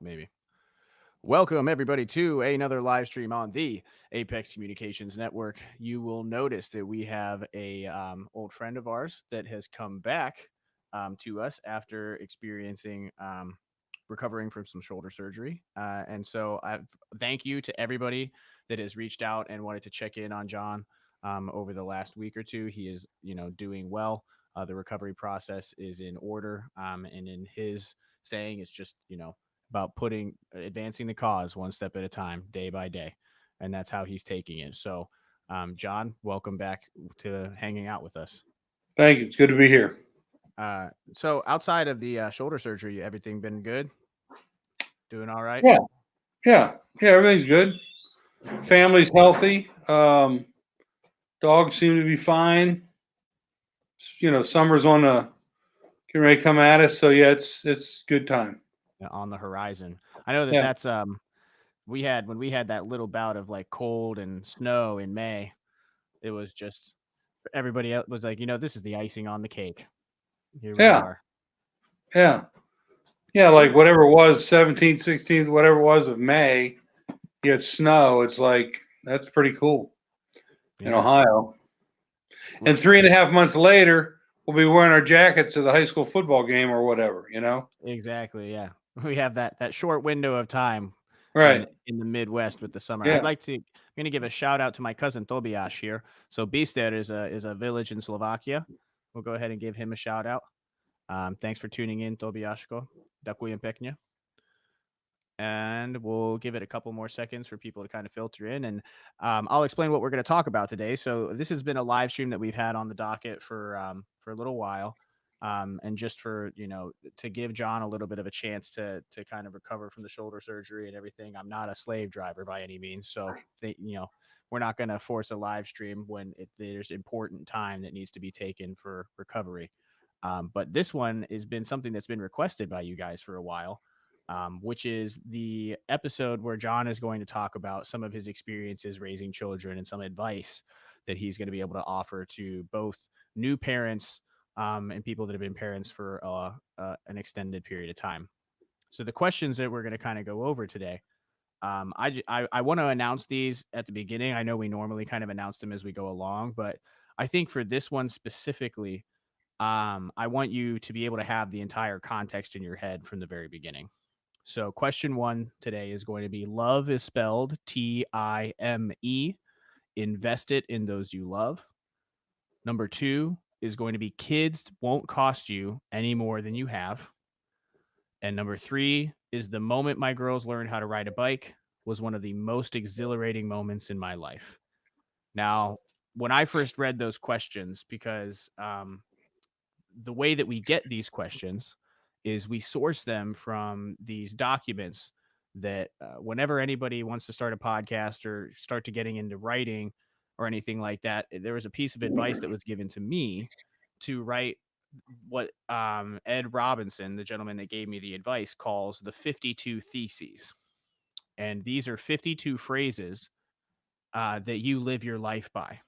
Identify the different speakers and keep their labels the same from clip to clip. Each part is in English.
Speaker 1: Maybe. Welcome, everybody, to another live stream on the Apex Communications Network. You will notice that we have a old friend of ours that has come back to us after experiencing recovering from some shoulder surgery. And so thank you to everybody that has reached out and wanted to check in on Jon over the last week or two. He is, doing well. The recovery process is in order, and in his saying, it's just, about advancing the cause one step at a time, day by day, and that's how he's taking it. So, Jon, welcome back to hanging out with us.
Speaker 2: Thank you. It's good to be here.
Speaker 1: So outside of the shoulder surgery, everything been good? Doing all right?
Speaker 2: Yeah, yeah. Everything's good. Family's healthy. Dogs seem to be fine. Summer's on the getting ready to come at us. So yeah, it's good time.
Speaker 1: On the horizon. I know that
Speaker 2: Yeah,
Speaker 1: that's when we had that little bout of like cold and snow in May. It was just everybody else was like, this is the icing on the cake. Here we
Speaker 2: yeah,
Speaker 1: are.
Speaker 2: yeah, yeah. Like whatever it was, 17th, 16th, whatever it was of May, you had snow. It's like that's pretty cool in
Speaker 1: Yeah.
Speaker 2: Ohio. And 3.5 months later, we'll be wearing our jackets to the high school football game or whatever.
Speaker 1: Exactly. Yeah. We have that short window of time
Speaker 2: Right.
Speaker 1: in the Midwest with the summer.
Speaker 2: Yeah.
Speaker 1: I'm going to give a shout out to my cousin Tobias here. So Bister is a village in Slovakia. We'll go ahead and give him a shout out. Thanks for tuning in, Tobiasko. Ďakujem pekne. And we'll give it a couple more seconds for people to kind of filter in. And I'll explain what we're going to talk about today. So this has been a live stream that we've had on the docket for a little while. And just for, to give Jon a little bit of a chance to kind of recover from the shoulder surgery and everything. I'm not a slave driver by any means. So, we're not going to force a live stream when there's important time that needs to be taken for recovery. But this one has been something that's been requested by you guys for a while. Which is the episode where Jon is going to talk about some of his experiences raising children and some advice that he's going to be able to offer to both new parents and people that have been parents for an extended period of time. So the questions that we're going to kind of go over today, I want to announce these at the beginning. I know we normally kind of announce them as we go along, but I think for this one specifically, I want you to be able to have the entire context in your head from the very beginning. So, question one today is going to be love is spelled T.I.M.E. Invest it in those you love. Number two is going to be kids won't cost you any more than you have. And number three is the moment my girls learned how to ride a bike was one of the most exhilarating moments in my life. Now, when I first read those questions, because the way that we get these questions is we source them from these documents that whenever anybody wants to start a podcast or start to getting into writing or anything like that, there was a piece of advice that was given to me to write what Ed Robinson, the gentleman that gave me the advice, calls the 52 Theses. And these are 52 phrases that you live your life by.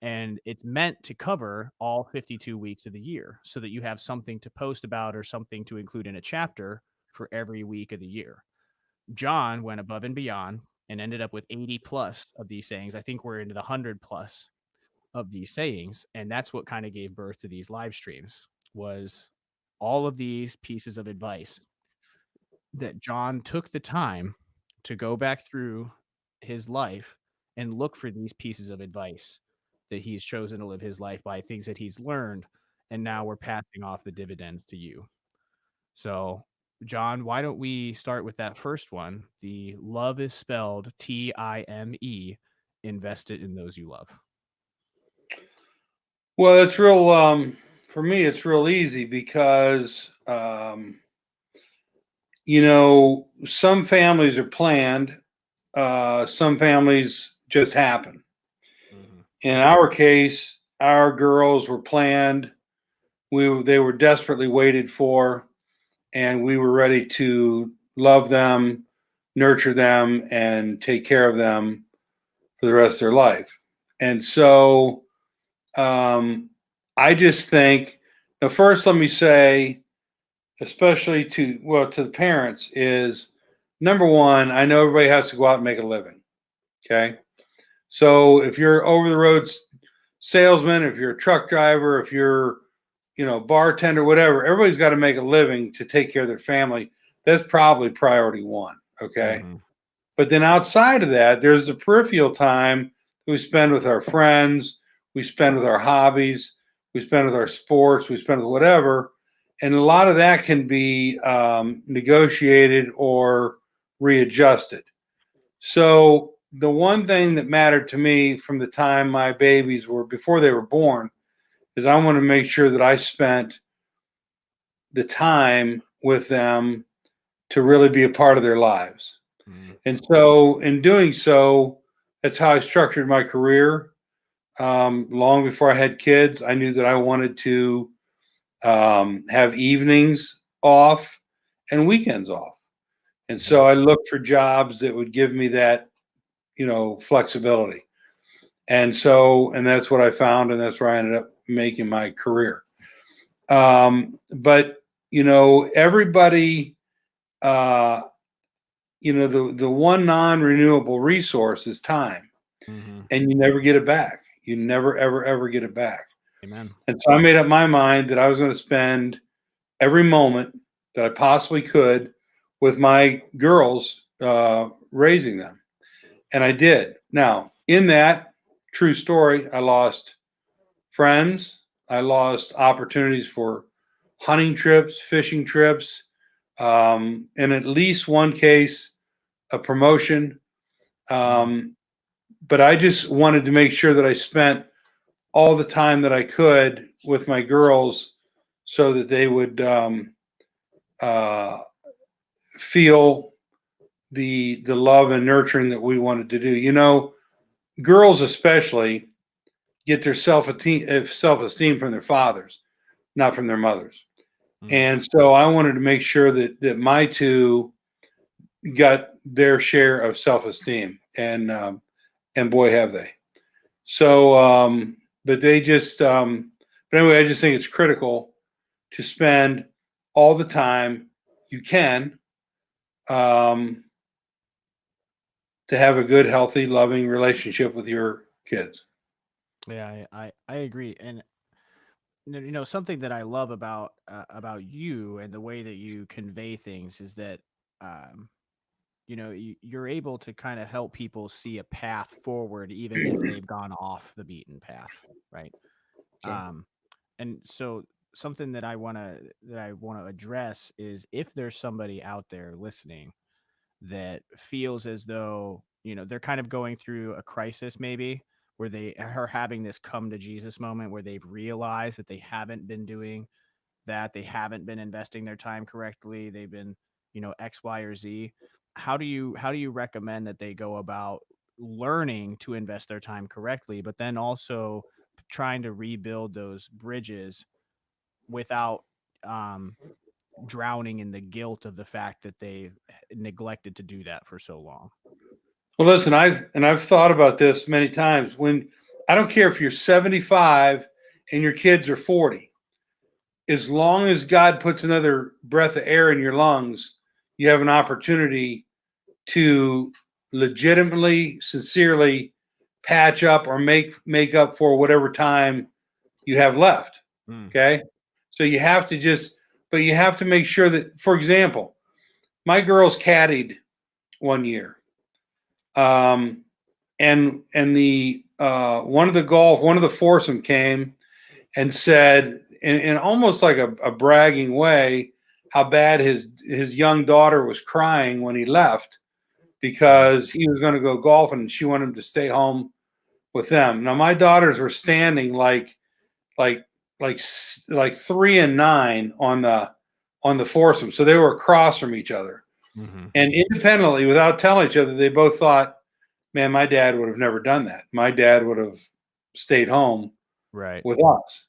Speaker 1: And it's meant to cover all 52 weeks of the year so that you have something to post about or something to include in a chapter for every week of the year. Jon went above and beyond and ended up with 80 plus of these sayings. I think we're into the 100 plus of these sayings. And that's what kind of gave birth to these live streams was all of these pieces of advice that Jon took the time to go back through his life and look for these pieces of advice that he's chosen to live his life by, things that he's learned, and now we're passing off the dividends to you. So, Jon, why don't we start with that first one? The love is spelled T.I.M.E. Invest it in those you love.
Speaker 2: Well, it's real. For me, it's real easy because some families are planned. Some families just happen.
Speaker 1: Mm-hmm.
Speaker 2: In our case, our girls were planned. They were desperately waited for, and we were ready to love them, nurture them, and take care of them for the rest of their life. And so I just think, now first let me say, especially to the parents, is number one, I know everybody has to go out and make a living. Okay. So if you're over the road salesman, if you're a truck driver, if you're, bartender, whatever, everybody's got to make a living to take care of their family. That's probably priority one. Okay.
Speaker 1: Mm-hmm.
Speaker 2: But then outside of that, there's the peripheral time we spend with our friends, we spend with our hobbies, we spend with our sports, we spend with whatever. And a lot of that can be negotiated or readjusted. So the one thing that mattered to me from the time my babies were before they were born is I want to make sure that I spent the time with them to really be a part of their lives.
Speaker 1: Mm-hmm.
Speaker 2: And so in doing so, that's how I structured my career. Long before I had kids, I knew that I wanted to have evenings off and weekends off. And so I looked for jobs that would give me that, flexibility. And that's what I found. And that's where I ended up making my career. But, everybody, the one non-renewable resource is time.
Speaker 1: Mm-hmm.
Speaker 2: And you never get it back. You never, ever, ever get it back.
Speaker 1: Amen.
Speaker 2: And so I made up my mind that I was going to spend every moment that I possibly could with my girls, raising them. And I did. Now, in that true story, I lost friends. I lost opportunities for hunting trips, fishing trips, in at least one case, a promotion. But I just wanted to make sure that I spent all the time that I could with my girls so that they would feel the love and nurturing that we wanted to do. Girls especially get their self-esteem from their fathers, not from their mothers.
Speaker 1: Mm-hmm.
Speaker 2: And so I wanted to make sure that my two got their share of self-esteem, and boy, have they. So, but they just, but anyway, I just think it's critical to spend all the time you can to have a good, healthy, loving relationship with your kids.
Speaker 1: Yeah, I agree. And something that I love about you and the way that you convey things is that you're able to kind of help people see a path forward even if they've gone off the beaten path, right?
Speaker 2: Okay.
Speaker 1: And so something that I want to address is if there's somebody out there listening that feels as though they're kind of going through a crisis, maybe where they are having this come to Jesus moment where they've realized that they haven't been doing that, they haven't been investing their time correctly, they've been X, Y, or Z. How do you recommend that they go about learning to invest their time correctly, but then also trying to rebuild those bridges without um drowning in the guilt of the fact that they neglected to do that for so long?
Speaker 2: Well, listen, I've thought about this many times. When I don't care if you're 75 and your kids are 40, as long as God puts another breath of air in your lungs, you have an opportunity to legitimately, sincerely patch up or make up for whatever time you have left.
Speaker 1: Mm.
Speaker 2: Okay. So you have to but you have to make sure that, for example, my girls caddied one year. And the one of the foursome came and said in almost like a bragging way how bad his young daughter was crying when he left because he was going to go golfing and she wanted him to stay home with them. Now my daughters were standing like 3 and 9 on the foursome, so they were across from each other.
Speaker 1: Mm-hmm.
Speaker 2: And independently, without telling each other, they both thought, man, my dad would have never done that. My dad would have stayed home
Speaker 1: Right.
Speaker 2: with us.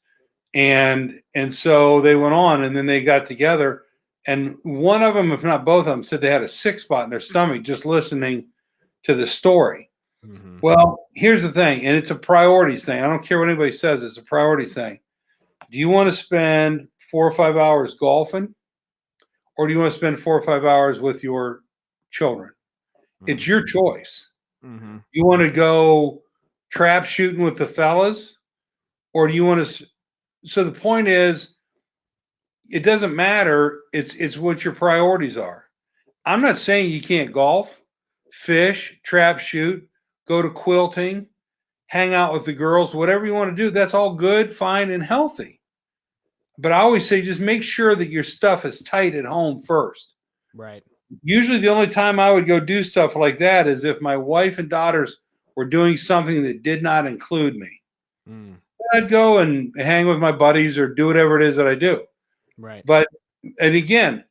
Speaker 2: And so they went on, and then they got together. And one of them, if not both of them, said they had a sick spot in their stomach just listening to the story.
Speaker 1: Mm-hmm.
Speaker 2: Well, here's the thing, and it's a priorities thing. I don't care what anybody says. It's a priorities thing. Do you want to spend 4 or 5 hours golfing, or do you want to spend 4 or 5 hours with your children. It's
Speaker 1: Mm.
Speaker 2: your choice.
Speaker 1: Mm-hmm.
Speaker 2: You want to go trap shooting with the fellas, or do you want to? So the point is, it doesn't matter. It's what your priorities are. I'm not saying you can't golf, fish, trap shoot, go to quilting, hang out with the girls, whatever you want to do. That's all good, fine, and healthy. But I always say just make sure that your stuff is tight at home first.
Speaker 1: Right.
Speaker 2: Usually, the only time I would go do stuff like that is if my wife and daughters were doing something that did not include me.
Speaker 1: Mm.
Speaker 2: I'd go and hang with my buddies or do whatever it is that I do.
Speaker 1: Right.
Speaker 2: But, and again,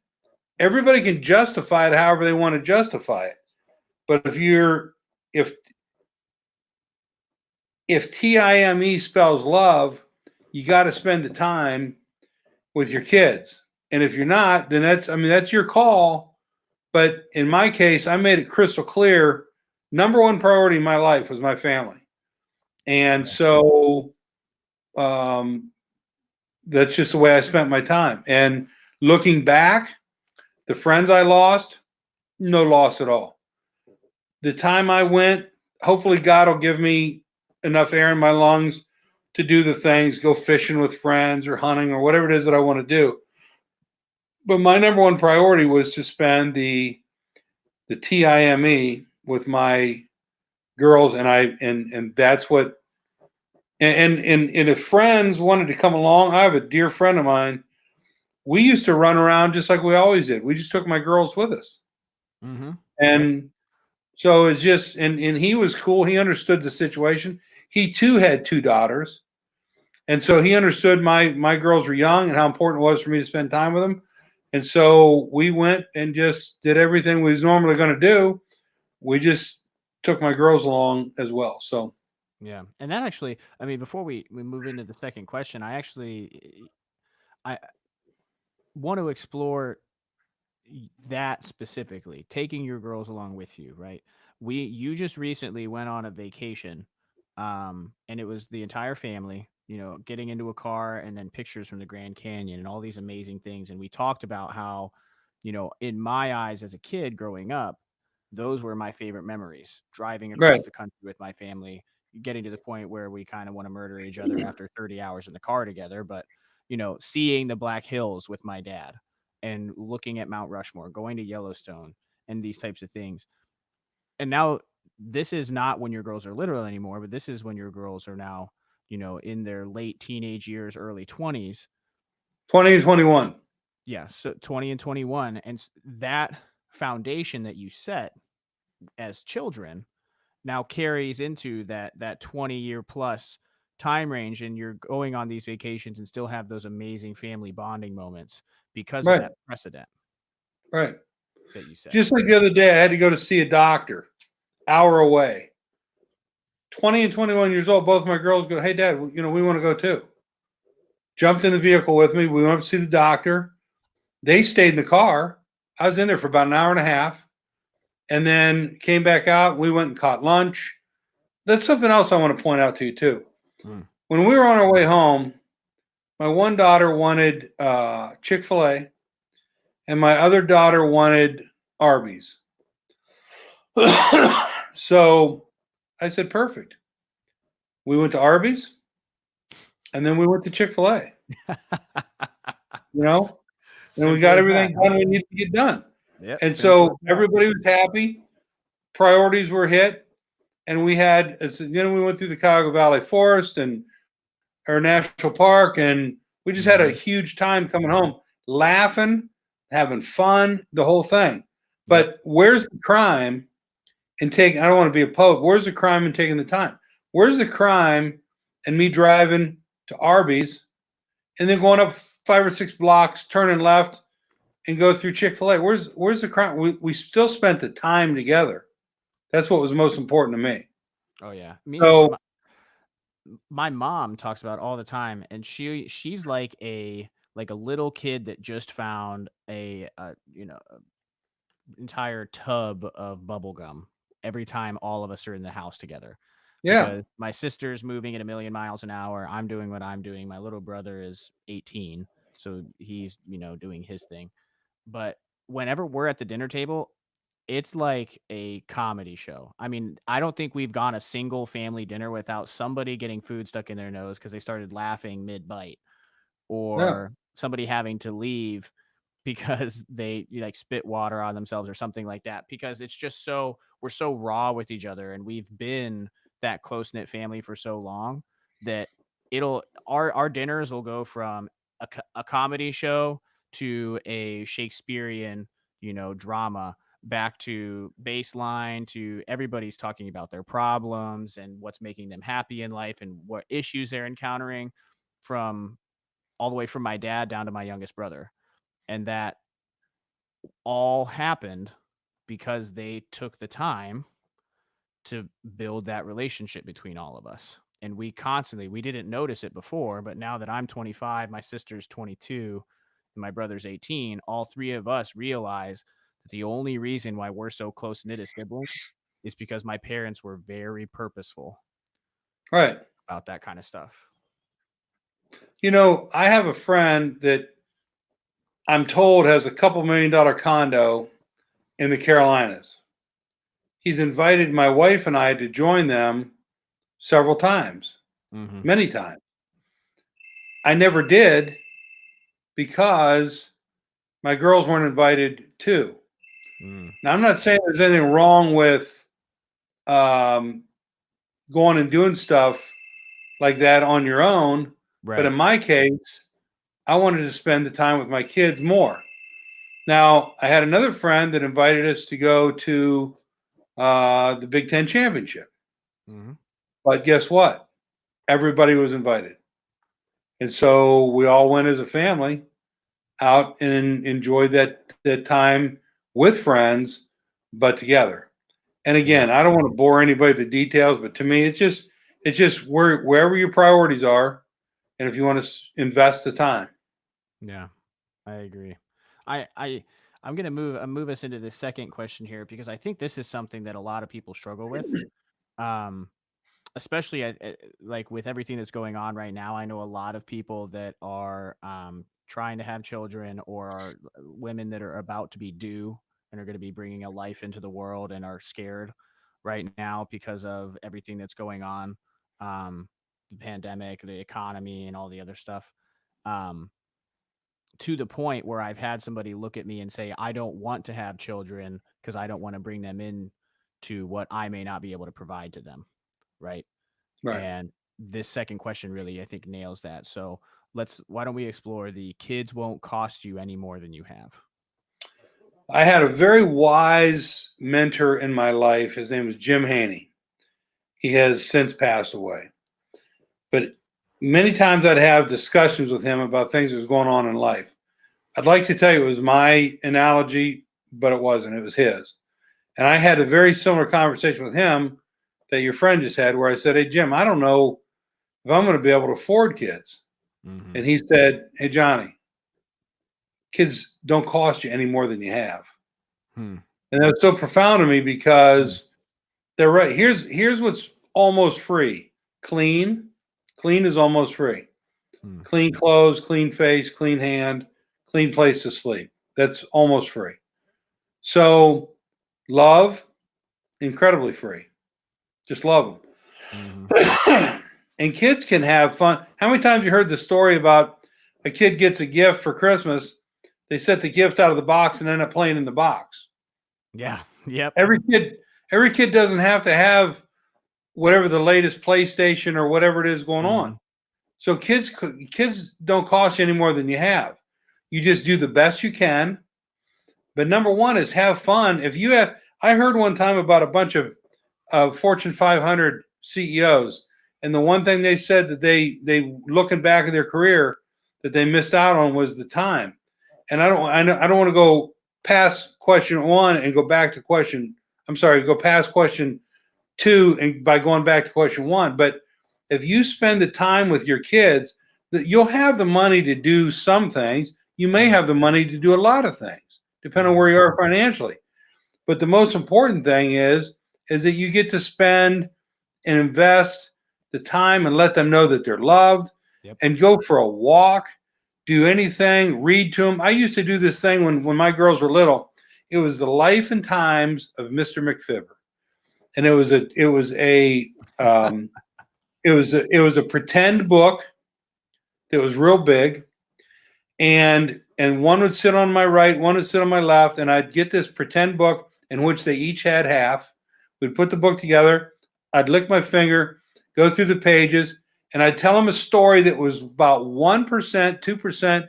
Speaker 2: everybody can justify it however they want to justify it. But if T.I.M.E spells love, you got to spend the time with your kids. And if you're not, then that's your call. But in my case, I made it crystal clear. Number one priority in my life was my family. And so that's just the way I spent my time. And looking back, the friends I lost, no loss at all. The time I went, hopefully God will give me enough air in my lungs to do the things, go fishing with friends or hunting or whatever it is that I want to do. But my number one priority was to spend the T.I.M.E with my girls, and that's what and if friends wanted to come along, I have a dear friend of mine. We used to run around just like we always did. We just took my girls with us.
Speaker 1: Mm-hmm.
Speaker 2: And so it's just and he was cool. He understood the situation. He too had two daughters. And so he understood my girls were young and how important it was for me to spend time with them. And so we went and just did everything we was normally going to do. We just took my girls along as well. So
Speaker 1: Yeah. And that actually, I mean, before we move into the second question, I want to explore that specifically, taking your girls along with you, right? You just recently went on a vacation, and it was the entire family, getting into a car and then pictures from the Grand Canyon and all these amazing things. And we talked about how, in my eyes as a kid growing up, those were my favorite memories. Driving
Speaker 2: right,
Speaker 1: across the country with my family, getting to the point where we kind of want to murder each other after 30 hours in the car together, but seeing the Black Hills with my dad and looking at Mount Rushmore, going to Yellowstone, and these types of things. And now this is not when your girls are little anymore, but this is when your girls are now, in their late teenage years, early 20s.
Speaker 2: 20 and 21.
Speaker 1: Yeah, so 20 and 21. And that foundation that you set as children now carries into that 20-year plus time range, and you're going on these vacations and still have those amazing family bonding moments because of
Speaker 2: Right,
Speaker 1: that precedent
Speaker 2: right.
Speaker 1: that you set.
Speaker 2: Just like the other day, I had to go to see a doctor, hour away. 20 and 21 years old, both my girls go, "Hey, Dad, we want to go too." Jumped in the vehicle with me. We went up to see the doctor. They stayed in the car. I was in there for about an hour and a half, and then came back out. We went and caught lunch. That's something else I want to point out to you too.
Speaker 1: Mm.
Speaker 2: When we were on our way home, my one daughter wanted Chick-fil-A, and my other daughter wanted Arby's. So I said, perfect. We went to Arby's, and then we went to Chick-fil-A, you know, and we
Speaker 1: Simple
Speaker 2: got
Speaker 1: as that,
Speaker 2: everything
Speaker 1: huh?
Speaker 2: done we needed to get done.
Speaker 1: Yep,
Speaker 2: And
Speaker 1: simple
Speaker 2: so
Speaker 1: as that.
Speaker 2: everybody was happy. Priorities were hit. And we had, we went through the Cuyahoga Valley Forest and our national park, and we just had a
Speaker 1: Mhm.
Speaker 2: huge time coming home, laughing, having fun, the whole thing.
Speaker 1: Yep.
Speaker 2: But where's the crime in taking? I don't want to be a pope. Where's the crime in taking the time? Where's the crime in me driving to Arby's and then going up 5 or 6 blocks, turning left, and go through Chick-fil-A? Where's the crime? We still spent the time together. That's what was most important to me.
Speaker 1: Oh yeah.
Speaker 2: So
Speaker 1: My mom talks about it all the time, and she's like a little kid that just found a entire tub of bubble gum every time all of us are in the house together,
Speaker 2: yeah,
Speaker 1: because my sister's moving at a million miles an hour. I'm doing what I'm doing. My little brother is 18, so he's doing his thing. But whenever we're at the dinner table, it's like a comedy show. I mean, I don't think we've gone a single family dinner without somebody getting food stuck in their nose because they started laughing mid-bite,
Speaker 2: No.
Speaker 1: or somebody having to leave because they like spit water on themselves or something like that, because it's just so we're so raw with each other, and we've been that close-knit family for so long that it'll our dinners will go from a comedy show to a Shakespearean, drama, back to baseline, to everybody's talking about their problems and what's making them happy in life and what issues they're encountering, from all the way from my dad down to my youngest brother. And that all happened because they took the time to build that relationship between all of us. And we didn't notice it before, but now that I'm 25, my sister's 22, and my brother's 18, all three of us realize that the only reason why we're so close knit as siblings is because my parents were very purposeful
Speaker 2: Right.
Speaker 1: about that kind of stuff.
Speaker 2: I have a friend that I'm told has a couple $1 million condo in the Carolinas. He's invited my wife and I to join them several times, many times. I never did because my girls weren't invited too. Now, I'm not saying there's anything wrong with going and doing stuff like that on your own.
Speaker 1: Right.
Speaker 2: But in my case, I wanted to spend the time with my kids more. Now, I had another friend that invited us to go to the Big Ten championship. But guess what? Everybody was invited. And so we all went as a family out and enjoyed that time with friends, but together. And again, I don't want to bore anybody with the details, but to me, it's just wherever your priorities are, and if you want to invest the time.
Speaker 1: Yeah, I agree. I'm gonna move us into the second question here, because I think this is something that a lot of people struggle with. Especially like with everything that's going on right now. I know a lot of people that are trying to have children, or are women that are about to be due and are going to be bringing a life into the world and are scared right now because of everything that's going on, the pandemic, the economy, and all the other stuff. Um, to the point where I've had somebody look at me and say, I don't want to have children because I don't want to bring them in to what I may not be able to provide to them. Right.
Speaker 2: Right.
Speaker 1: And this second question really, I think, nails that. So why don't we explore the kids won't cost you any more than you have?
Speaker 2: I had a very wise mentor in my life. His name was Jim Haney. He has since passed away. But many times I'd have discussions with him about things that was going on in life. I'd like to tell you it was my analogy, but it wasn't. It was his. And I had a very similar conversation with him that your friend just had, where I said, hey, Jim, I don't know if I'm going to be able to afford kids. And he said, hey, Johnny, kids don't cost you any more than you have. And that's so profound to me, because they're right. Here's what's almost free. Clean is almost free. Clean clothes, clean face, clean hand, clean place to sleep. That's almost free. So love, incredibly free. Just love them. And kids can have fun. How many times you heard the story about a kid gets a gift for Christmas, they set the gift out of the box and end up playing in the box?
Speaker 1: Yeah. Yep.
Speaker 2: Every kid doesn't have to have whatever the latest PlayStation or whatever it is going on. So kids don't cost you any more than you have. You just do the best you can. But number one is have fun. I heard one time about a bunch of Fortune 500 CEOs, and the one thing they said that they looking back at their career that they missed out on was the time. And I don't want to go past question one and go back to go past question two and by going back to question one. But if you spend the time with your kids, that you'll have the money to do some things. You may have the money to do a lot of things, depending on where you are financially. But the most important thing is that you get to spend and invest the time and let them know that they're loved. And go for a walk, do anything, read to them. I used to do this thing when my girls were little. It was the life and times of Mr. McFibber, and it was a pretend book that was real big, and one would sit on my right, one would sit on my left, and I'd get this pretend book in which they each had half. We'd put the book together. I'd lick my finger, go through the pages, and I'd tell them a story that was about 1%, 2%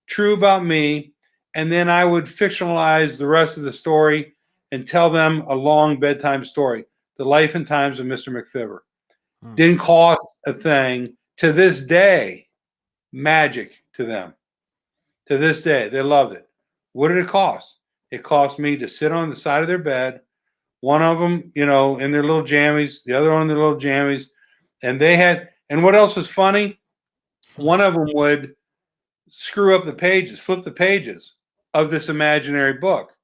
Speaker 2: true about me, and then I would fictionalize the rest of the story and tell them a long bedtime story, The Life and Times of Mr. McFibber. Didn't cost a thing. To this day, magic to them. To this day, they loved it. What did it cost? It cost me to sit on the side of their bed, one of them, in their little jammies, the other one in their little jammies. And what else was funny? One of them would screw up the pages, flip the pages of this imaginary book.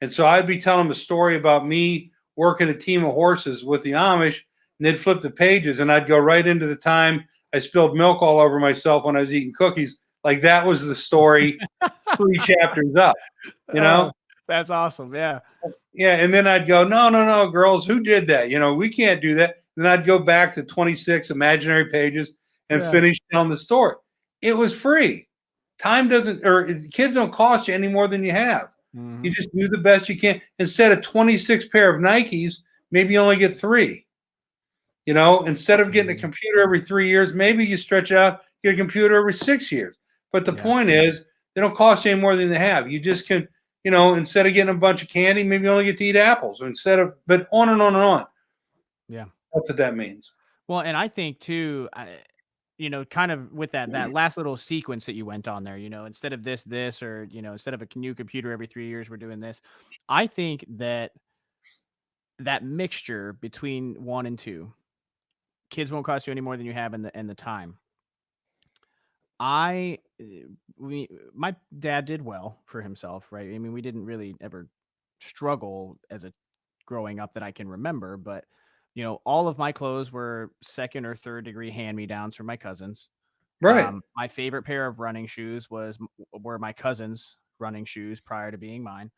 Speaker 2: And so I'd be telling them a story about me working a team of horses with the Amish, and they'd flip the pages, and I'd go right into the time I spilled milk all over myself when I was eating cookies. Like that was the story 3 chapters up,
Speaker 1: That's awesome. Yeah.
Speaker 2: Yeah. And then I'd go, no, girls, who did that? We can't do that. Then I'd go back to 26 imaginary pages and finish telling the story. It was free. Time doesn't, or kids don't cost you any more than you have. Mm-hmm. You just do the best you can. Instead of 26 pair of Nikes, maybe you only get 3. Instead of getting a computer every 3 years, maybe you stretch out, get a computer every 6 years. But the point is, they don't cost you any more than they have. You just can, instead of getting a bunch of candy, maybe you only get to eat apples. But on and on and on.
Speaker 1: Yeah.
Speaker 2: That's what that means.
Speaker 1: Well, and I think too, kind of with that last little sequence that you went on there, instead of this, or, instead of a new computer every 3 years, we're doing this. I think that mixture between 1 and 2, kids won't cost you any more than you have in the time. My dad did well for himself, right? I mean, we didn't really ever struggle as a growing up that I can remember, but all of my clothes were 2nd or 3rd degree hand-me-downs from my cousins.
Speaker 2: Right.
Speaker 1: My favorite pair of running shoes were my cousin's running shoes prior to being mine.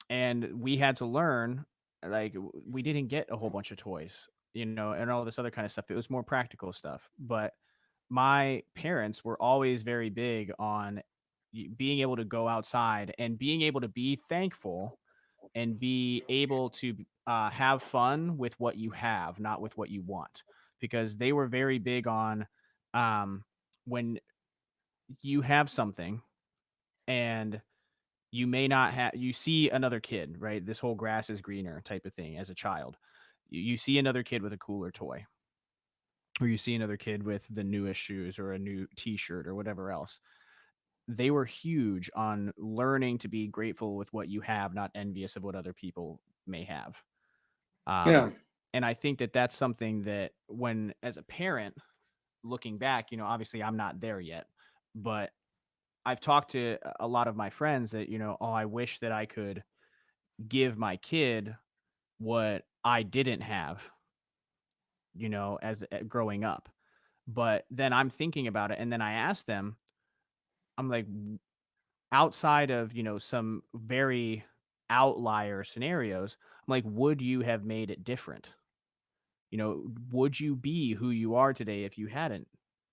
Speaker 1: And we had to learn, like, we didn't get a whole bunch of toys, and all this other kind of stuff. It was more practical stuff. But my parents were always very big on being able to go outside and being able to be thankful and be able to have fun with what you have, not with what you want, because they were very big on when you have something and you may not have, you see another kid, right? This whole grass is greener type of thing as a child. You see another kid with a cooler toy, or you see another kid with the newest shoes or a new t-shirt or whatever else. They were huge on learning to be grateful with what you have, not envious of what other people may have.
Speaker 2: Yeah.
Speaker 1: And I think that that's something that when, as a parent, looking back, obviously I'm not there yet, but I've talked to a lot of my friends that, oh, I wish that I could give my kid what I didn't have, as growing up. But then I'm thinking about it, and then I ask them, I'm like, outside of, some very outlier scenarios, I'm like, would you have made it different? Would you be who you are today if you hadn't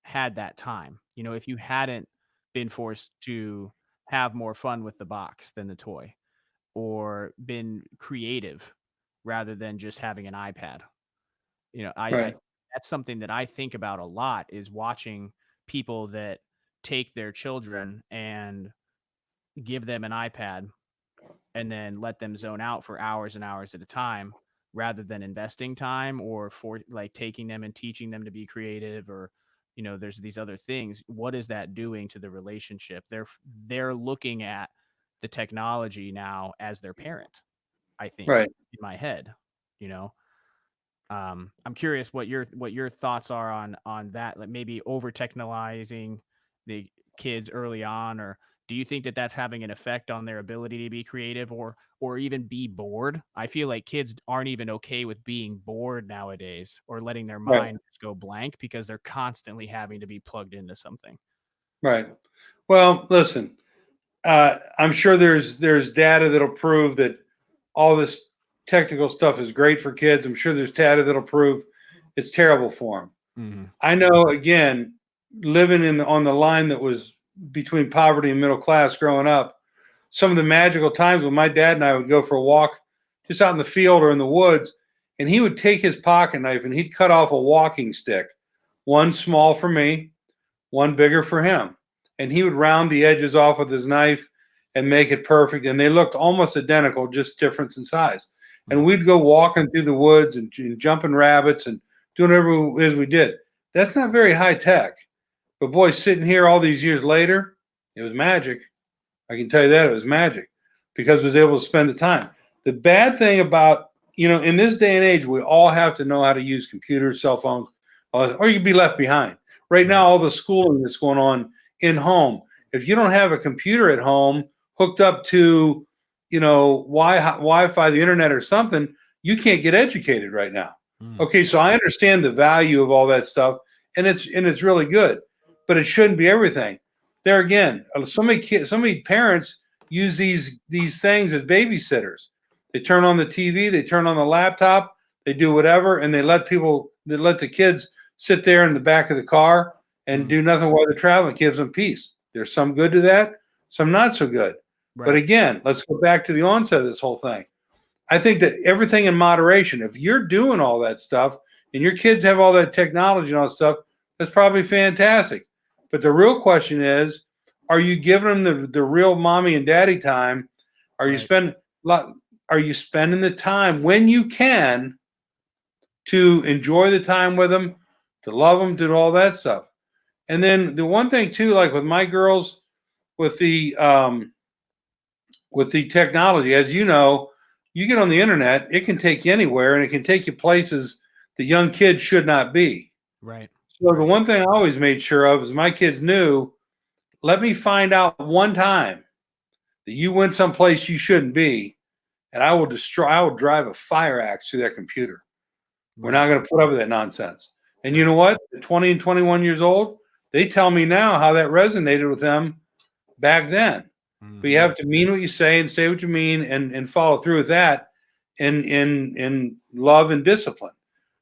Speaker 1: had that time? If you hadn't been forced to have more fun with the box than the toy, or been creative rather than just having an iPad. I that's something that I think about a lot, is watching people that take their children and give them an iPad and then let them zone out for hours and hours at a time, rather than investing time or for like taking them and teaching them to be creative, or there's these other things. What is that doing to the relationship? They're looking at the technology now as their parent, I think,
Speaker 2: right.
Speaker 1: in my head. I'm curious what your thoughts are on that, like maybe over technologizing the kids early on, or do you think that that's having an effect on their ability to be creative, or even be bored? I feel like kids aren't even okay with being bored nowadays, or letting their mind just go blank, because they're constantly having to be plugged into something.
Speaker 2: Right. Well, listen, I'm sure there's data that'll prove that all this technical stuff is great for kids. I'm sure there's data that'll prove it's terrible for them.
Speaker 1: Mm-hmm.
Speaker 2: I know, again, living on the line that was between poverty and middle class growing up, some of the magical times when my dad and I would go for a walk just out in the field or in the woods, and he would take his pocket knife and he'd cut off a walking stick, one small for me, one bigger for him. And he would round the edges off with his knife and make it perfect. And they looked almost identical, just difference in size. And we'd go walking through the woods and jumping rabbits and doing whatever it is we did. That's not very high tech. But boy, sitting here all these years later, it was magic. I can tell you that it was magic because I was able to spend the time. The bad thing about, in this day and age, we all have to know how to use computers, cell phones, or you'd be left behind. Right now, all the schooling that's going on in home, if you don't have a computer at home hooked up to, Wi-Fi, the internet or something, you can't get educated right now. Okay, so I understand the value of all that stuff, and it's really good, but it shouldn't be everything. There again, so many parents use these things as babysitters. They turn on the TV, they turn on the laptop, they do whatever, and they let the kids sit there in the back of the car and do nothing while they're traveling. It gives them peace. There's some good to that, some not so good. Right. But again, let's go back to the onset of this whole thing. I think that everything in moderation. If you're doing all that stuff and your kids have all that technology and all that stuff, that's probably fantastic. But the real question is, are you giving them the real mommy and daddy time? Are you spending the time when you can to enjoy the time with them, to love them, to do all that stuff? And then the one thing too, like with my girls, with the technology, as you know, you get on the internet, it can take you anywhere, and it can take you places that young kids should not be.
Speaker 1: Right.
Speaker 2: So the one thing I always made sure of is my kids knew, let me find out one time that you went someplace you shouldn't be, and I will drive a fire axe through that computer. We're not going to put up with that nonsense. And you know what? At 20 and 21 years old, they tell me now how that resonated with them back then. But you have to mean what you say and say what you mean and follow through with that in love and discipline.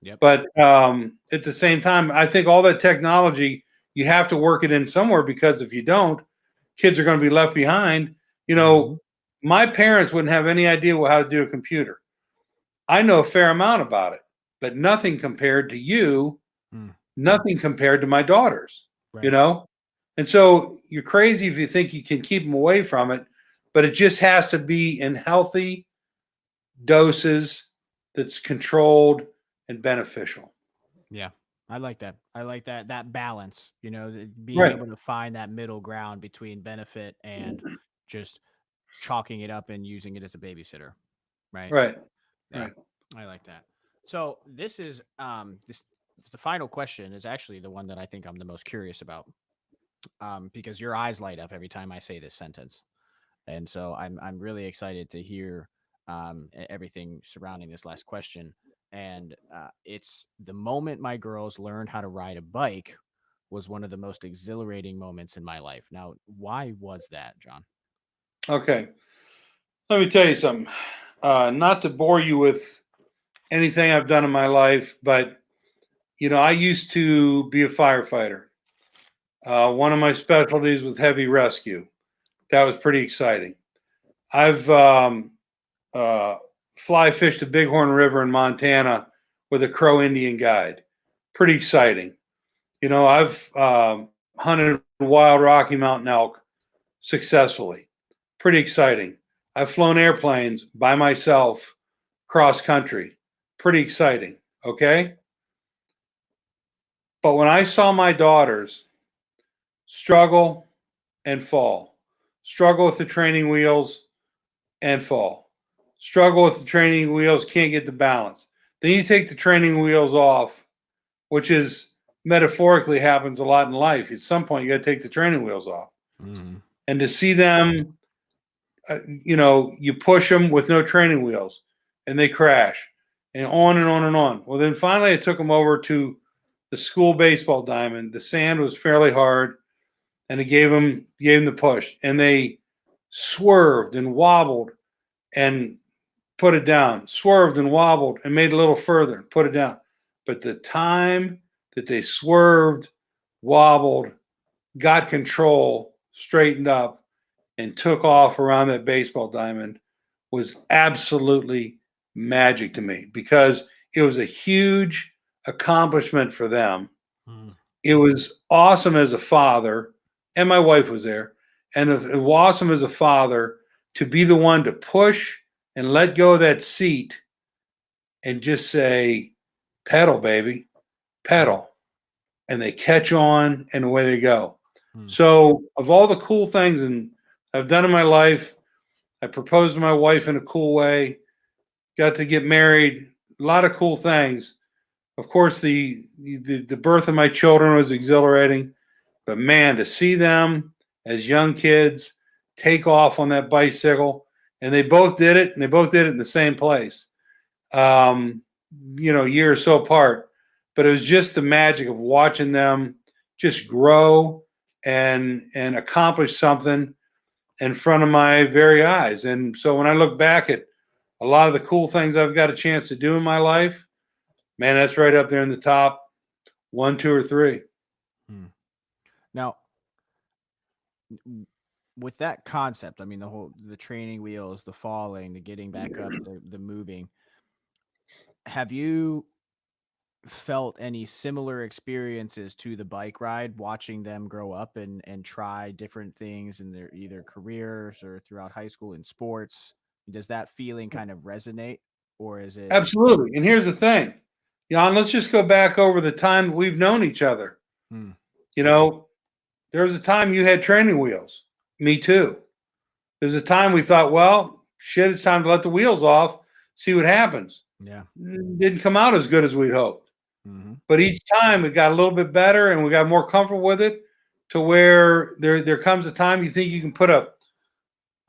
Speaker 1: Yep.
Speaker 2: But at the same time, I think all that technology, you have to work it in somewhere, because if you don't, kids are going to be left behind. My parents wouldn't have any idea how to do a computer. I know a fair amount about it, but nothing compared to you, nothing compared to my daughters,
Speaker 1: right.
Speaker 2: And so you're crazy if you think you can keep them away from it, but it just has to be in healthy doses that's controlled and beneficial.
Speaker 1: Yeah, I like that. I like that balance, being
Speaker 2: Right.
Speaker 1: able to find that middle ground between benefit and just chalking it up and using it as a babysitter. Right.
Speaker 2: Right.
Speaker 1: Yeah,
Speaker 2: Right.
Speaker 1: I like that. So this is the final question is actually the one that I think I'm the most curious about. Because your eyes light up every time I say this sentence. And so I'm really excited to hear everything surrounding this last question. And it's the moment my girls learned how to ride a bike was one of the most exhilarating moments in my life. Now, why was that, John?
Speaker 2: Okay. Let me tell you something. Not to bore you with anything I've done in my life, but I used to be a firefighter. One of my specialties was heavy rescue. That was pretty exciting. I've fly fished the Bighorn River in Montana with a Crow Indian guide. Pretty exciting. I've hunted wild Rocky Mountain elk successfully. Pretty exciting. I've flown airplanes by myself cross country. Pretty exciting. Okay. But when I saw my daughters struggle and fall, struggle with the training wheels and fall, struggle with the training wheels, can't get the balance. Then you take the training wheels off, which is metaphorically happens a lot in life. At some point, you got to take the training wheels off.
Speaker 1: Mm-hmm.
Speaker 2: And to see them, you push them with no training wheels and they crash, and on and on and on. Well, then finally I took them over to the school baseball diamond. The sand was fairly hard, and it gave them the push, and they swerved and wobbled and put it down, swerved and wobbled and made it a little further and put it down. But the time that they swerved, wobbled, got control, straightened up, and took off around that baseball diamond was absolutely magic to me, because it was a huge accomplishment for them.
Speaker 1: Mm.
Speaker 2: It was awesome as a father, and my wife was there, and it was awesome as a father to be the one to push and let go of that seat and just say, pedal, baby, pedal. And they catch on and away they go.
Speaker 1: Mm.
Speaker 2: So, of all the cool things and I've done in my life, I proposed to my wife in a cool way, got to get married, a lot of cool things. Of course, the birth of my children was exhilarating, but man, to see them as young kids take off on that bicycle, and they both did it, and they both did it in the same place, a year or so apart. But it was just the magic of watching them just grow and accomplish something in front of my very eyes. And so when I look back at a lot of the cool things I've got a chance to do in my life, man, that's right up there in the top 1, 2, or 3.
Speaker 1: Now, with that concept, I mean, the training wheels, the falling, the getting back up, the moving, have you felt any similar experiences to the bike ride, watching them grow up and try different things in their either careers or throughout high school in sports? Does that feeling kind of resonate, or is it?
Speaker 2: Absolutely. And here's the thing, Jan, let's just go back over the time that we've known each other.
Speaker 1: Hmm.
Speaker 2: There was a time you had training wheels. Me too. There's a time we thought, well, shit, it's time to let the wheels off, see what happens.
Speaker 1: Yeah.
Speaker 2: Didn't come out as good as we'd hoped.
Speaker 1: Mm-hmm.
Speaker 2: But each time it got a little bit better and we got more comfortable with it, to where there comes a time you think you can put a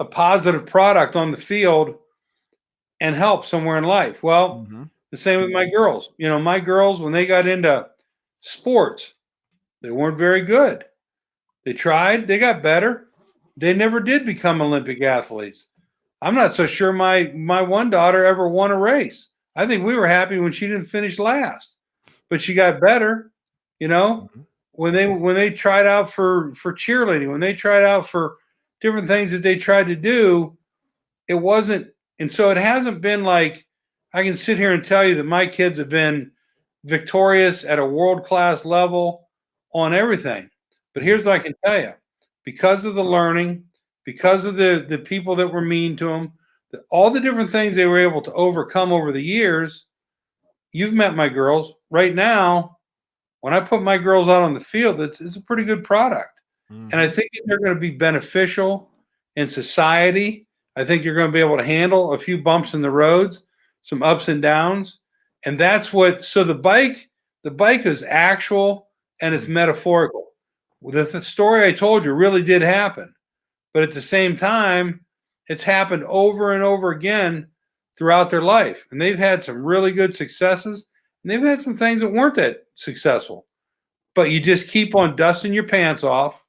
Speaker 2: positive product on the field and help somewhere in life. Well,
Speaker 1: Mm-hmm.
Speaker 2: the same with my girls. My girls, when they got into sports, they weren't very good. They tried, they got better. They never did become Olympic athletes. I'm not so sure my one daughter ever won a race. I think we were happy when she didn't finish last, but she got better.
Speaker 1: Mm-hmm.
Speaker 2: When they tried out for cheerleading, when they tried out for different things that they tried to do, it wasn't. And so it hasn't been like I can sit here and tell you that my kids have been victorious at a world-class level on everything. But here's what I can tell you. Because of the learning, because of the people that were mean to them, all the different things they were able to overcome over the years, you've met my girls. Right now, when I put my girls out on the field, it's a pretty good product.
Speaker 1: Mm-hmm.
Speaker 2: And I think they're going to be beneficial in society. I think you're going to be able to handle a few bumps in the roads, some ups and downs. And that's what, so the bike is actual and it's metaphorical. The story I told you really did happen. But at the same time, it's happened over and over again throughout their life. And they've had some really good successes, and they've had some things that weren't that successful. But you just keep on dusting your pants off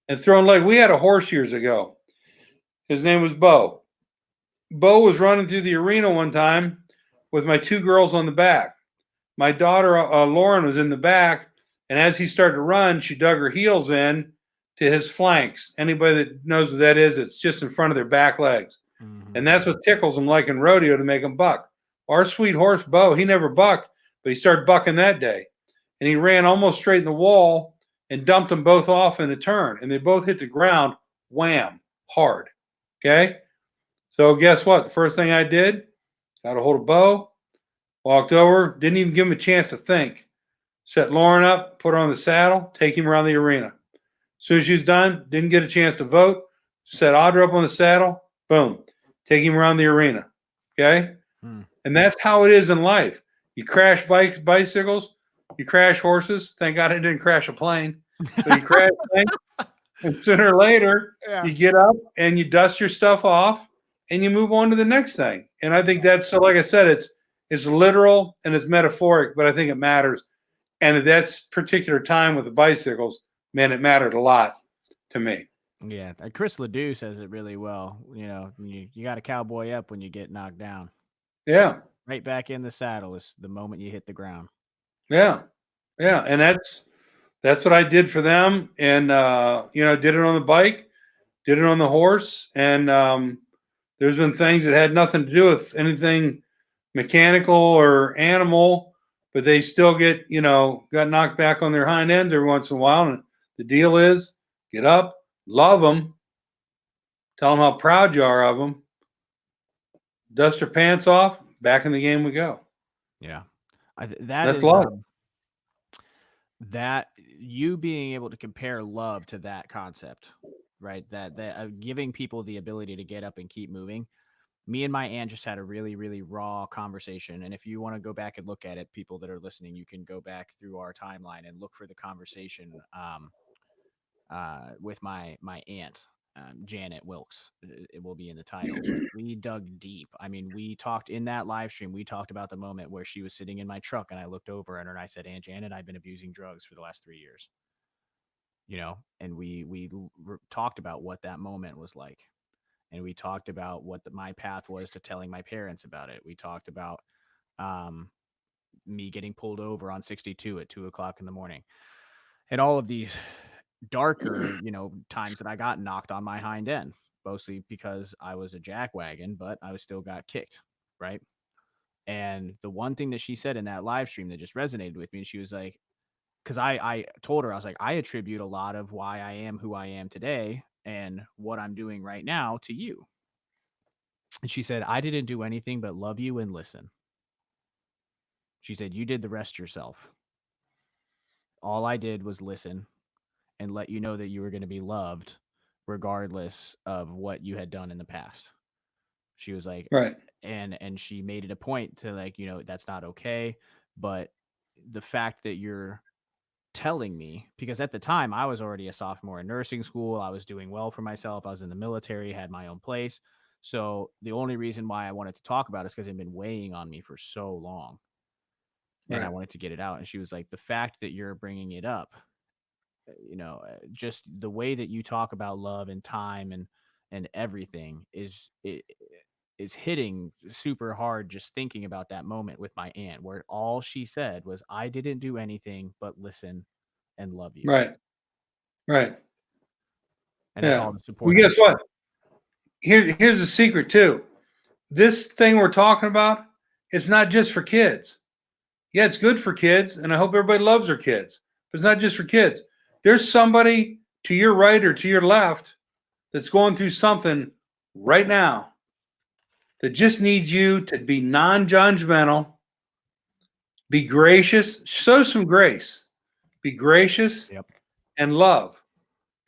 Speaker 2: and throwing leg. We had a horse years ago. His name was Bo. Bo was running through the arena one time with my 2 girls on the back. My daughter, Lauren, was in the back. And as he started to run, she dug her heels in to his flanks. Anybody that knows what that is, it's just in front of their back legs. Mm-hmm. And that's what tickles them like in rodeo to make them buck. Our sweet horse, Bo, he never bucked, but he started bucking that day. And he ran almost straight in the wall and dumped them both off in a turn. And they both hit the ground, wham, hard. Okay? So guess what? The first thing I did, got a hold of Bo, walked over, didn't even give him a chance to think. Set Lauren up, put her on the saddle, take him around the arena. As soon as she was done, didn't get a chance to vote, set Audra up on the saddle, boom, take him around the arena. Okay? And that's how it is in life. You crash bicycles, you crash horses. Thank God I didn't crash a plane. But you crash things, and sooner or later, you get up and you dust your stuff off and you move on to the next thing. And I think that's, so like I said, it's literal and it's metaphoric, but I think it matters. And at that particular time with the bicycles, man, it mattered a lot to me.
Speaker 1: Yeah, Chris Ledoux says it really well. You got to cowboy up when you get knocked down.
Speaker 2: Yeah.
Speaker 1: Right back in the saddle is the moment you hit the ground.
Speaker 2: Yeah. Yeah. And that's what I did for them. And, did it on the bike, did it on the horse. And there's been things that had nothing to do with anything mechanical or animal, but they still got knocked back on their hind ends every once in a while. And the deal is get up, love them, tell them how proud you are of them, dust their pants off, back in the game we go.
Speaker 1: Yeah.
Speaker 2: That's love.
Speaker 1: That you being able to compare love to that concept, right? That giving people the ability to get up and keep moving. Me and my aunt just had a really, really raw conversation. And if you want to go back and look at it, people that are listening, you can go back through our timeline and look for the conversation with my aunt, Janet Wilkes. It will be in the title, but we dug deep. I mean, we talked in that live stream. We talked about the moment where she was sitting in my truck, and I looked over at her and I said, "Aunt Janet, I've been abusing drugs for the last 3 years." And we talked about what that moment was like, and we talked about what my path was to telling my parents about it. We talked about um, me getting pulled over on 62 at 2 o'clock in the morning, and all of these darker, times that I got knocked on my hind end, mostly because I was a jackwagon, but I was still got kicked, right? And the one thing that she said in that live stream that just resonated with me, she was like, because I told her, I was like, I attribute a lot of why I am who I am today and what I'm doing right now to you. And she said, I didn't do anything but love you and listen. She said, you did the rest yourself. All I did was listen and let you know that you were going to be loved regardless of what you had done in the past. She was like,
Speaker 2: Right.
Speaker 1: and she made it a point to, like, that's not okay, but the fact that you're telling me, because at the time I was already a sophomore in nursing school, I was doing well for myself, I was in the military, had my own place. So the only reason why I wanted to talk about it is because it had been weighing on me for so long, and I
Speaker 2: Right.
Speaker 1: wanted to get it out. And she was like, the fact that you're bringing it up, just the way that you talk about love and time and everything is hitting super hard, just thinking about that moment with my aunt where all she said was, I didn't do anything but listen and love you.
Speaker 2: Right. Right.
Speaker 1: And that's
Speaker 2: Yeah.
Speaker 1: all the
Speaker 2: Well,
Speaker 1: support I
Speaker 2: guess
Speaker 1: needed.
Speaker 2: what? Here's the secret too. This thing we're talking about, it's not just for kids. Yeah, it's good for kids, and I hope everybody loves their kids. But it's not just for kids. There's somebody to your right or to your left that's going through something right now that just needs you to be non-judgmental, be gracious, show some grace, be gracious,
Speaker 1: Yep.
Speaker 2: and love.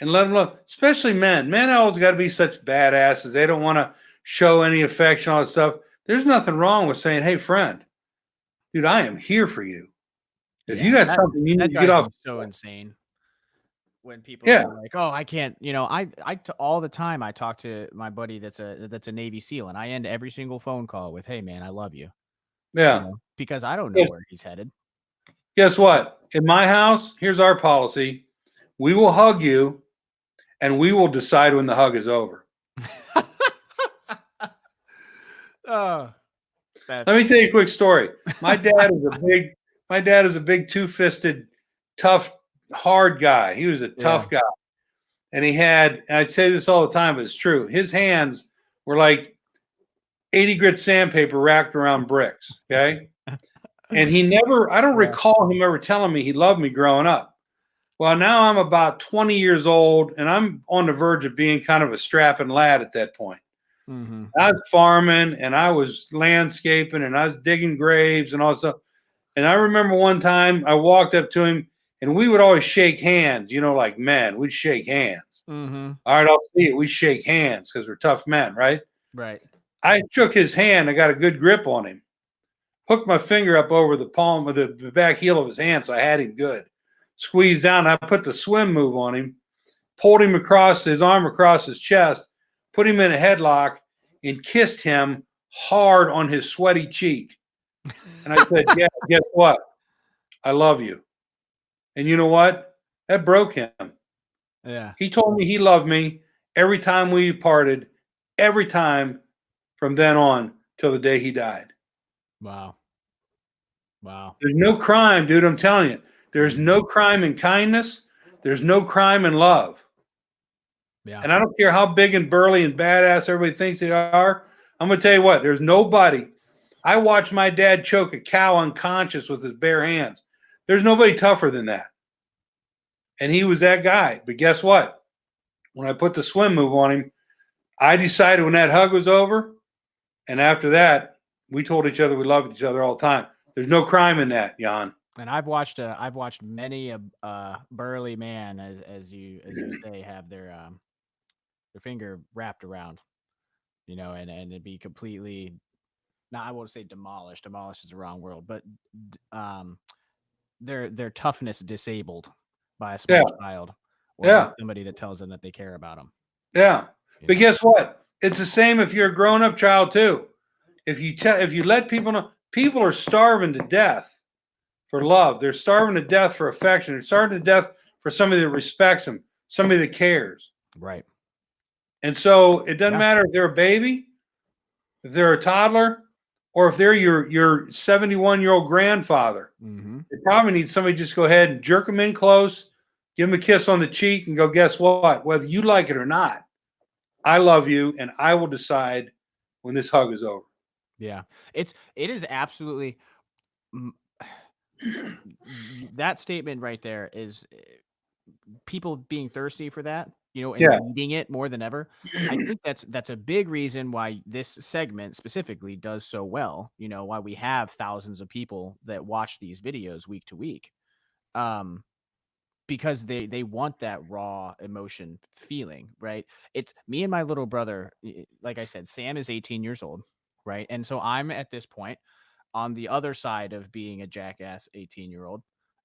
Speaker 2: And let them love, especially men. Men always got to be such badasses. They don't want to show any affection, all that stuff. There's nothing wrong with saying, hey, friend, dude, I am here for you. If you
Speaker 1: Yeah.
Speaker 2: got
Speaker 1: That
Speaker 2: something you need
Speaker 1: that
Speaker 2: to get
Speaker 1: drives
Speaker 2: off,
Speaker 1: me so insane when people
Speaker 2: yeah,
Speaker 1: say, like, "Oh, I can't," all the time I talk to my buddy that's a Navy SEAL, and I end every single phone call with, "Hey man, I love you,"
Speaker 2: yeah.
Speaker 1: because I don't know
Speaker 2: Guess,
Speaker 1: where he's headed.
Speaker 2: guess what? In my house, here's our policy. We will hug you and we will decide when the hug is over.
Speaker 1: Oh,
Speaker 2: Let
Speaker 1: that's
Speaker 2: me tell you a quick story. My dad is a big two-fisted, tough, hard guy. He was a
Speaker 1: yeah.
Speaker 2: tough guy. And I'd say this all the time, but it's true. His hands were like 80 grit sandpaper wrapped around bricks. Okay. And I don't
Speaker 1: Yeah.
Speaker 2: recall him ever telling me he loved me growing up. Well, now I'm about 20 years old and I'm on the verge of being kind of a strapping lad at that point.
Speaker 1: Mhm.
Speaker 2: I was farming and I was landscaping and I was digging graves and all that stuff. And I remember one time I walked up to him and we would always shake hands, like men, we'd shake hands.
Speaker 1: Mhm.
Speaker 2: All right, I'll see it. We shake hands because we're tough men, right?
Speaker 1: Right.
Speaker 2: I shook his hand. I got a good grip on him. Hooked my finger up over the palm of the back heel of his hand, so I had him good. Squeezed down. I put the swim move on him. Pulled him across his arm across his chest. Put him in a headlock and kissed him hard on his sweaty cheek. And I said, "Yeah, guess what? I love you." And you know what? That broke him.
Speaker 1: Yeah.
Speaker 2: He told me he loved me, every time we parted, every time from then on till the day he died.
Speaker 1: Wow. Wow.
Speaker 2: There's no crime, dude. I'm telling you, there's no crime in kindness. There's no crime in love.
Speaker 1: Yeah.
Speaker 2: And I don't care how big and burly and badass everybody thinks they are. I'm going to tell you what, there's nobody. I watched my dad choke a cow unconscious with his bare hands. There's nobody tougher than that. And he was that guy. But guess what? When I put the swim move on him, I decided when that hug was over, and after that, we told each other we loved each other all the time. There's no crime in that, Jan.
Speaker 1: And I've watched many a burly man, as you say, have their finger wrapped around, and it'd be completely, now I won't say demolished. Demolished is the wrong word, but their toughness disabled by a small child or by somebody that tells them that they care about them.
Speaker 2: Yeah. But guess what? It's the same if you're a grown-up child too. If you let people know, people are starving to death for love. They're starving to death for affection. They're starving to death for somebody that respects them, somebody that cares.
Speaker 1: Right.
Speaker 2: And so it doesn't matter if they're a baby, if they're a toddler, or if they're your 71-year-old grandfather.
Speaker 1: Mm-hmm.
Speaker 2: They probably need somebody to just go ahead and jerk them in close, give them a kiss on the cheek, and go, guess what? Whether you like it or not, I love you, and I will decide when this hug is over.
Speaker 1: Yeah. It is absolutely that statement right there is people being thirsty for that, and needing it more than ever. I think that's a big reason why this segment specifically does so well, why we have thousands of people that watch these videos week to week. Because they want that raw emotion feeling, right? It's me and my little brother, like I said, Sam is 18 years old, right? And so I'm at this point on the other side of being a jackass 18-year-old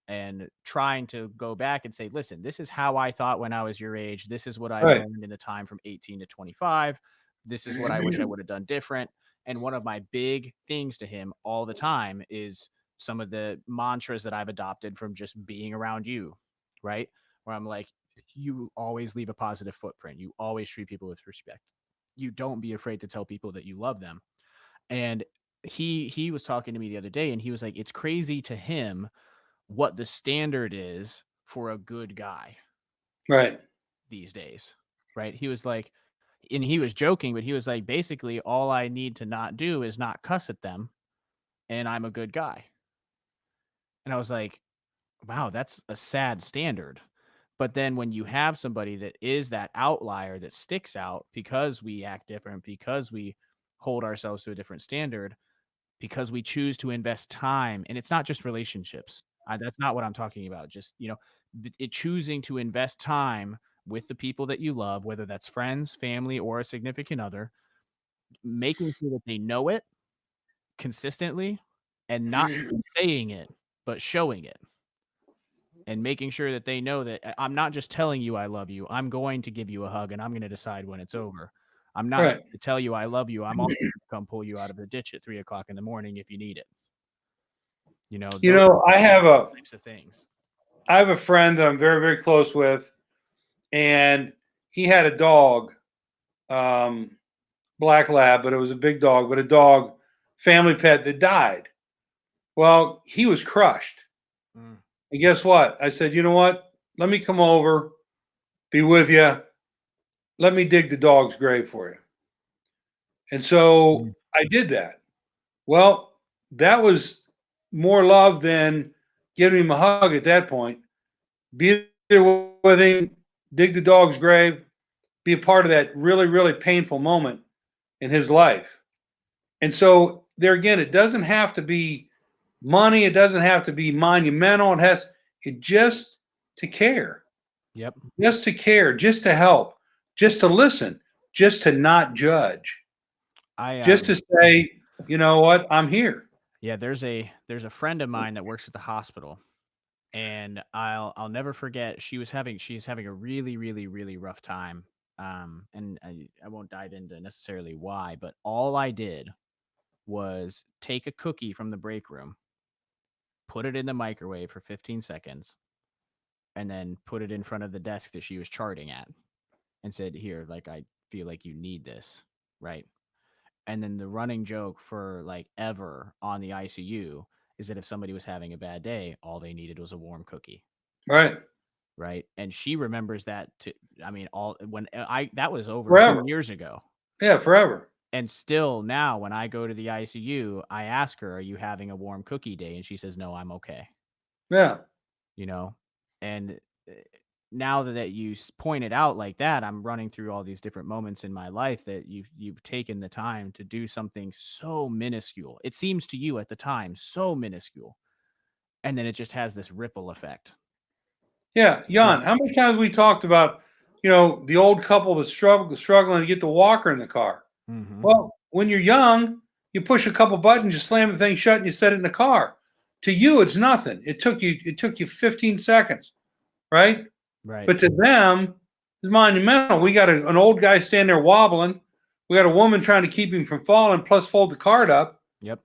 Speaker 1: and trying to go back and say, listen, this is how I thought when I was your age. This is what I learned in the time from 18 to 25. This is what I wish I would have done different. And one of my big things to him all the time is some of the mantras that I've adopted from just being around you, right? Where I'm like, you always leave a positive footprint. You always treat people with respect. You don't be afraid to tell people that you love them. And he was talking to me the other day, and he was like, it's crazy to him what the standard is for a good guy these days, right? He was like, and he was joking, but he was like, basically all I need to not do is not cuss at them, and I'm a good guy. And I was like, wow, that's a sad standard. But then when you have somebody that is that outlier that sticks out because we act different, because we hold ourselves to a different standard, because we choose to invest time, and it's not just relationships. That's not what I'm talking about. Just, choosing to invest time with the people that you love, whether that's friends, family, or a significant other, making sure that they know it consistently and not saying it, but showing it. And making sure that they know that I'm not just telling you I love you. I'm going to give you a hug, and I'm going to decide when it's over. I'm not just to tell you I love you. I'm also going to come pull you out of the ditch at 3:00 in the morning if you need it.
Speaker 2: I have
Speaker 1: types of things.
Speaker 2: I have a friend that I'm very, very close with, and he had a dog, black lab, but it was a big dog, but a dog, family pet that died. Well, he was crushed. And guess what? I said, you know what? Let me come over, be with you. Let me dig the dog's grave for you. And so I did that. Well, that was more love than giving him a hug at that point. Be there with him, dig the dog's grave, be a part of that really, really painful moment in his life. And so there again, it doesn't have to be money. It doesn't have to be monumental. It just to care.
Speaker 1: Yep.
Speaker 2: Just to care, just to help, just to listen, just to not judge. Just to say, you know what, I'm here.
Speaker 1: Yeah, there's a friend of mine that works at the hospital, and I'll never forget. She's having a really, really, really rough time. And I won't dive into necessarily why, but all I did was take a cookie from the break room, put it in the microwave for 15 seconds, and then put it in front of the desk that she was charting at. and said, "Here, like, I feel like you need this," right? And then the running joke for like ever on the ICU is that if somebody was having a bad day, all they needed was a warm cookie,
Speaker 2: Right.
Speaker 1: right? And she remembers that to, I mean, all when that was over
Speaker 2: Forever.
Speaker 1: 10 years ago.
Speaker 2: Yeah, forever.
Speaker 1: And still now when I go to the ICU, I ask her, "Are you having a warm cookie day?" And she says, "No, I'm okay."
Speaker 2: Yeah.
Speaker 1: You know? And uh, now that you point it out like that, I'm running through all these different moments in my life that you've taken the time to do something so minuscule. It seems to you at the time so minuscule, and then it just has this ripple effect.
Speaker 2: Yeah.
Speaker 1: Yeah.
Speaker 2: Jan, how many times we talked about, the old couple that's struggling to get the walker in the car?
Speaker 1: Mhm.
Speaker 2: Well, when you're young, you push a couple buttons, you slam the thing shut, and you set it in the car. To you, it's nothing. It took you 15 seconds, right?
Speaker 1: Right.
Speaker 2: But to them, it's monumental. We got an old guy standing there wobbling. We got a woman trying to keep him from falling, plus fold the cart up.
Speaker 1: Yep.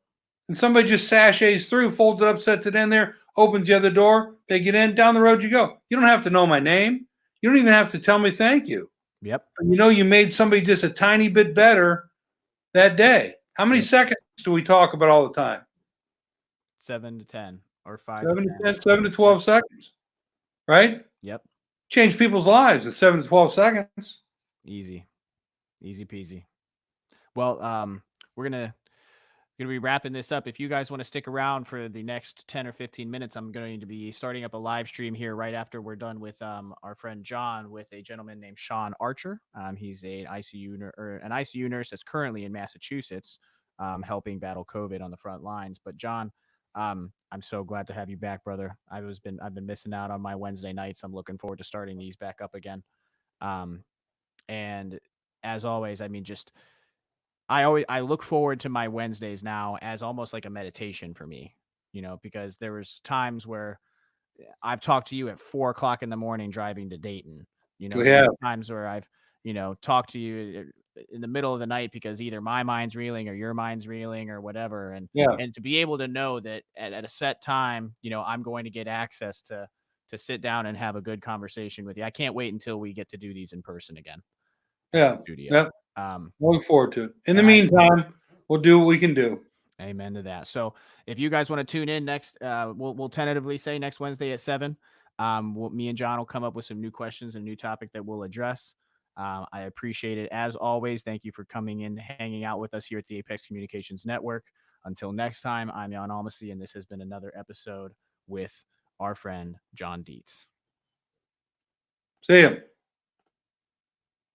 Speaker 2: And somebody just sashays through, folds it up, sets it in there, opens the other door. They get in, down the road you go. You don't have to know my name. You don't even have to tell me thank you.
Speaker 1: Yep.
Speaker 2: You made somebody just a tiny bit better that day. How many
Speaker 1: Yep.
Speaker 2: seconds do we talk about all the time?
Speaker 1: 7 to 10 or 5 to
Speaker 2: 7 to
Speaker 1: 10.
Speaker 2: 10, 7 to 12 seconds, right?
Speaker 1: Yep.
Speaker 2: Change people's lives in 7 to 12 seconds.
Speaker 1: Easy. Easy peasy. Well, we're gonna be wrapping this up. If you guys want to stick around for the next 10 or 15 minutes, I'm going to be starting up a live stream here right after we're done with our friend John with a gentleman named Sean Archer. He's an ICU nurse that's currently in Massachusetts, helping battle COVID on the front lines. But John, I'm so glad to have you back, brother. I've been missing out on my Wednesday nights. I'm looking forward to starting these back up again. Um, and as always, I mean, just I look forward to my Wednesdays now as almost like a meditation for me, because there was times where I've talked to you at 4 o'clock in the morning driving to Dayton.
Speaker 2: We
Speaker 1: There
Speaker 2: have.
Speaker 1: are times where I've, talked to you in the middle of the night because either my mind's reeling or your mind's reeling or whatever. And
Speaker 2: Yeah.
Speaker 1: and to be able to know that at a set time, I'm going to get access to sit down and have a good conversation with you. I can't wait until we get to do these in person again at the
Speaker 2: Yeah.
Speaker 1: studio.
Speaker 2: Yep.
Speaker 1: Um,
Speaker 2: Looking forward to it. In the
Speaker 1: and I
Speaker 2: meantime, we'll do what we can do.
Speaker 1: Amen to that. So if you guys want to tune in next, we'll tentatively say next Wednesday at 7. Me and John will come up with some new questions and new topic that we'll address. I appreciate it as always. Thank you for coming in, hanging out with us here at the Apex Communications Network. Until next time, I'm Jan Almasy, and this has been another episode with our friend Jon Dietz.
Speaker 2: See you.